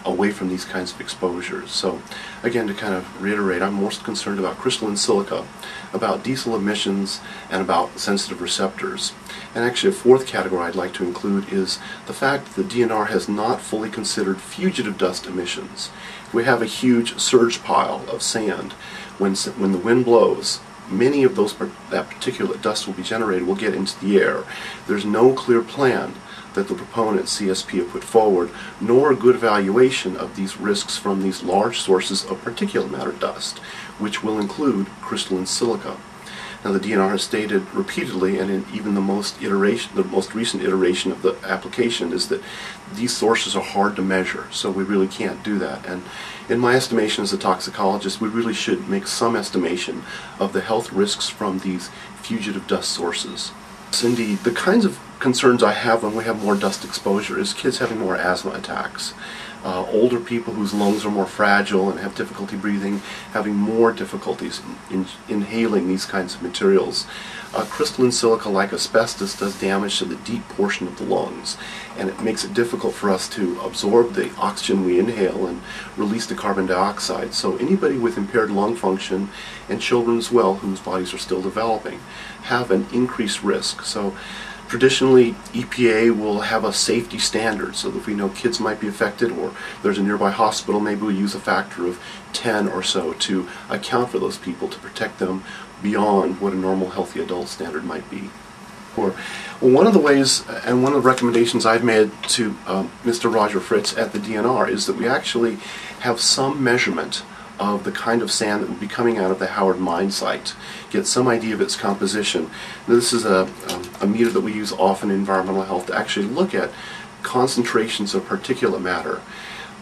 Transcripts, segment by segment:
away from these kinds of exposures. So again, to kind of reiterate, I'm most concerned about crystalline silica, about diesel emissions, and about sensitive receptors. And actually a fourth category I'd like to include is the fact that the DNR has not fully considered fugitive dust emissions. If we have a huge surge pile of sand, when the wind blows, many of that particulate dust will be generated, will get into the air. There's no clear plan that the proponent CSP have put forward, nor a good evaluation of these risks from these large sources of particulate matter dust, which will include crystalline silica. Now the DNR has stated repeatedly, and in even the most recent iteration of the application, is that these sources are hard to measure, so we really can't do that. And in my estimation as a toxicologist, we really should make some estimation of the health risks from these fugitive dust sources. So indeed, the kinds of concerns I have when we have more dust exposure is kids having more asthma attacks. Older people whose lungs are more fragile and have difficulty breathing, having more difficulties in inhaling these kinds of materials. Crystalline silica, like asbestos, does damage to the deep portion of the lungs, and it makes it difficult for us to absorb the oxygen we inhale and release the carbon dioxide. So anybody with impaired lung function, and children as well whose bodies are still developing, have an increased risk. So traditionally, EPA will have a safety standard, so that if we know kids might be affected or there's a nearby hospital, maybe we use a factor of 10 or so to account for those people, to protect them beyond what a normal healthy adult standard might be. Well, one of the ways and one of the recommendations I've made to Mr. Roger Fritz at the DNR is that we actually have some measurement of the kind of sand that would be coming out of the Howard mine site, get some idea of its composition. Now, this is a meter that we use often in environmental health to actually look at concentrations of particulate matter.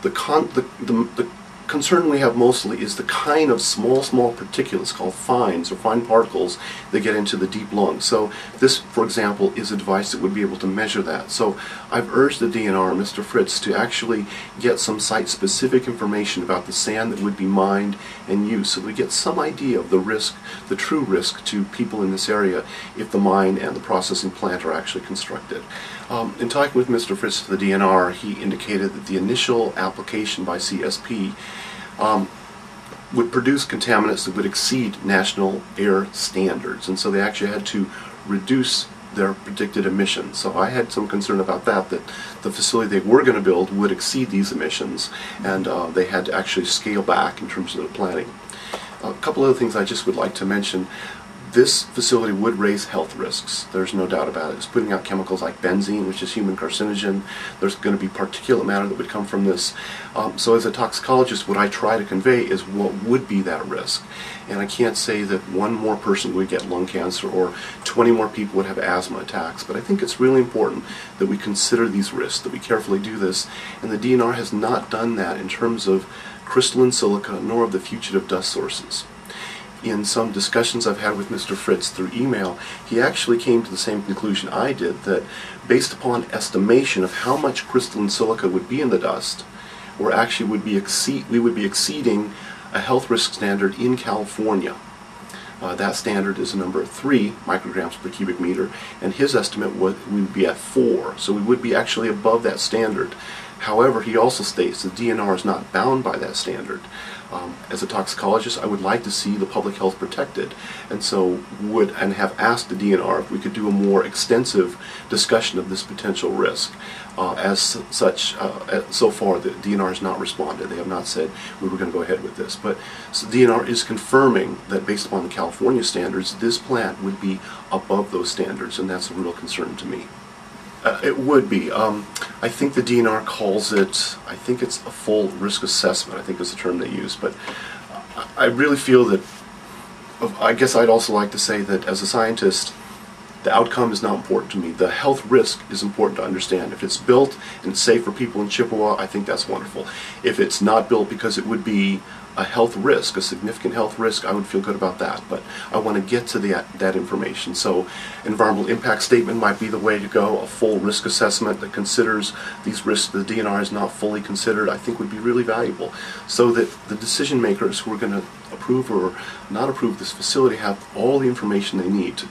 The concern we have mostly is the kind of small particulates called fines or fine particles that get into the deep lungs. So this, for example, is a device that would be able to measure that. So I've urged the DNR, Mr. Fritz, to actually get some site-specific information about the sand that would be mined and used, so we get some idea of the risk, the true risk to people in this area if the mine and the processing plant are actually constructed. In talking with Mr. Fritz of the DNR, he indicated that the initial application by CSP would produce contaminants that would exceed national air standards, and so they actually had to reduce their predicted emissions. So I had some concern about that the facility they were going to build would exceed these emissions, and they had to actually scale back in terms of their planning. A couple other things I just would like to mention. This facility would raise health risks. There's no doubt about it. It's putting out chemicals like benzene, which is human carcinogen. There's going to be particulate matter that would come from this. So as a toxicologist, what I try to convey is what would be that risk. And I can't say that one more person would get lung cancer or 20 more people would have asthma attacks, but I think it's really important that we consider these risks, that we carefully do this, and the DNR has not done that in terms of crystalline silica nor of the fugitive dust sources. In some discussions I've had with Mr. Fritz through email, he actually came to the same conclusion I did, that based upon estimation of how much crystalline silica would be in the dust, or actually we would be exceeding a health risk standard in California. That standard is a number of 3 micrograms per cubic meter, and his estimate was we would be at 4, so we would be actually above that standard. However, he also states the DNR is not bound by that standard. As a toxicologist, I would like to see the public health protected, and so have asked the DNR if we could do a more extensive discussion of this potential risk. As such, so far the DNR has not responded. They have not said we were going to go ahead with this, but so the DNR is confirming that based upon the California standards, this plant would be above those standards, and that's a real concern to me. It would be. I think the DNR calls it, I think it's a full risk assessment, I think is the term they use, but I really feel that, I guess I'd also like to say that as a scientist, the outcome is not important to me. The health risk is important to understand. If it's built and it's safe for people in Chippewa, I think that's wonderful. If it's not built because it would be a health risk, a significant health risk, I would feel good about that. But I want to get to that information. So environmental impact statement might be the way to go. A full risk assessment that considers these risks the DNR has not fully considered, I think would be really valuable, so that the decision makers who are going to approve or not approve this facility have all the information they need to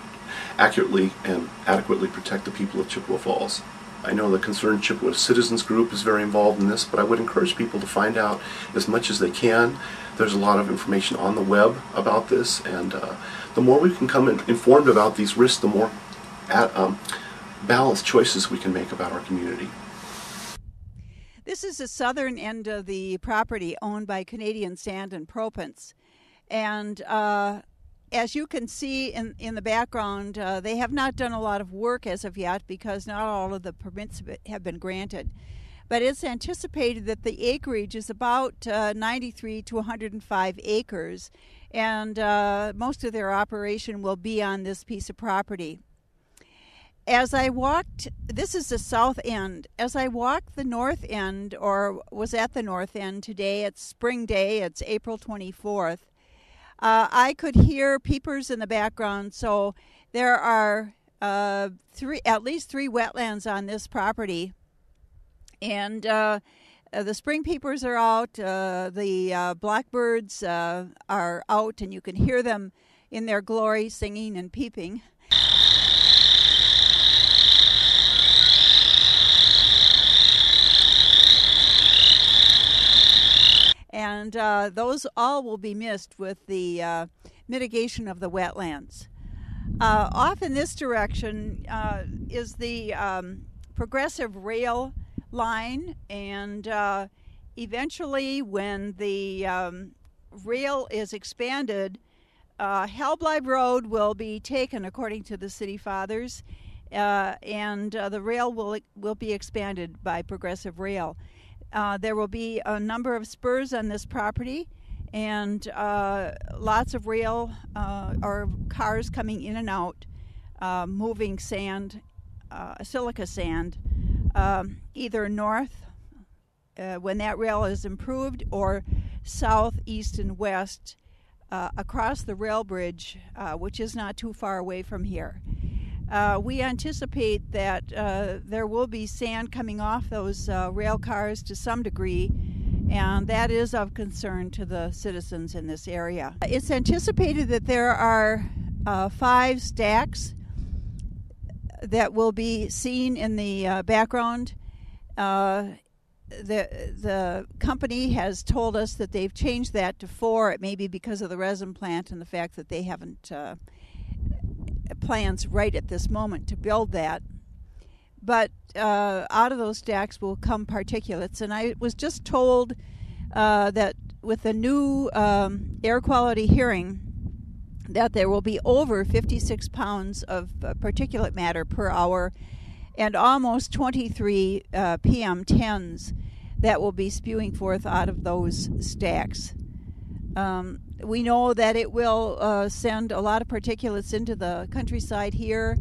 accurately and adequately protect the people of Chippewa Falls. I know the Concerned Chippewa Citizens Group is very involved in this, but I would encourage people to find out as much as they can. There's a lot of information on the web about this, and the more we can come informed about these risks, the more balanced choices we can make about our community. This is the southern end of the property owned by Canadian Sand and Propants. And as you can see in the background, they have not done a lot of work as of yet because not all of the permits have been granted. But it's anticipated that the acreage is about 93 to 105 acres, and most of their operation will be on this piece of property. As I walked, this is the south end. As I walked the north end, or was at the north end today, it's spring day, it's April 24th, I could hear peepers in the background. So there are at least three wetlands on this property. And the spring peepers are out, the blackbirds are out, and you can hear them in their glory singing and peeping. And those all will be missed with the mitigation of the wetlands. Off in this direction is the progressive rail line, and eventually when the rail is expanded, Halblibe Road will be taken according to the city fathers, and the rail will be expanded by progressive rail. There will be a number of spurs on this property, and lots of rail or cars coming in and out, moving sand, silica sand, either north when that rail is improved, or south, east, and west across the rail bridge, which is not too far away from here. We anticipate that there will be sand coming off those rail cars to some degree, and that is of concern to the citizens in this area. It's anticipated that there are 5 stacks that will be seen in the background. The company has told us that they've changed that to 4. It may be because of the resin plant and the fact that they haven't plans right at this moment to build that. But out of those stacks will come particulates. And I was just told that with the new air quality hearing, that there will be over 56 pounds of particulate matter per hour and almost 23 PM10s that will be spewing forth out of those stacks. We know that it will send a lot of particulates into the countryside here.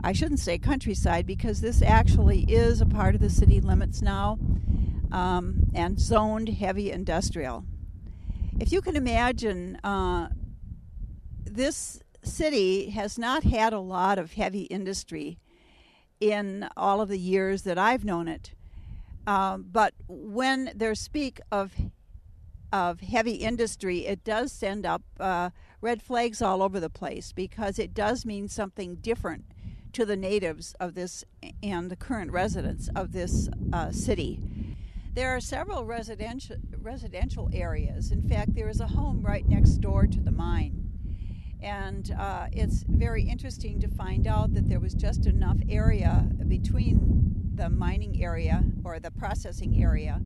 I shouldn't say countryside because this actually is a part of the city limits now, and zoned heavy industrial. If you can imagine, this city has not had a lot of heavy industry in all of the years that I've known it. But when there's speak of heavy industry, it does send up red flags all over the place, because it does mean something different to the natives of this and the current residents of this city. There are several residential areas. In fact, there is a home right next door to the mine. And it's very interesting to find out that there was just enough area between the mining area or the processing area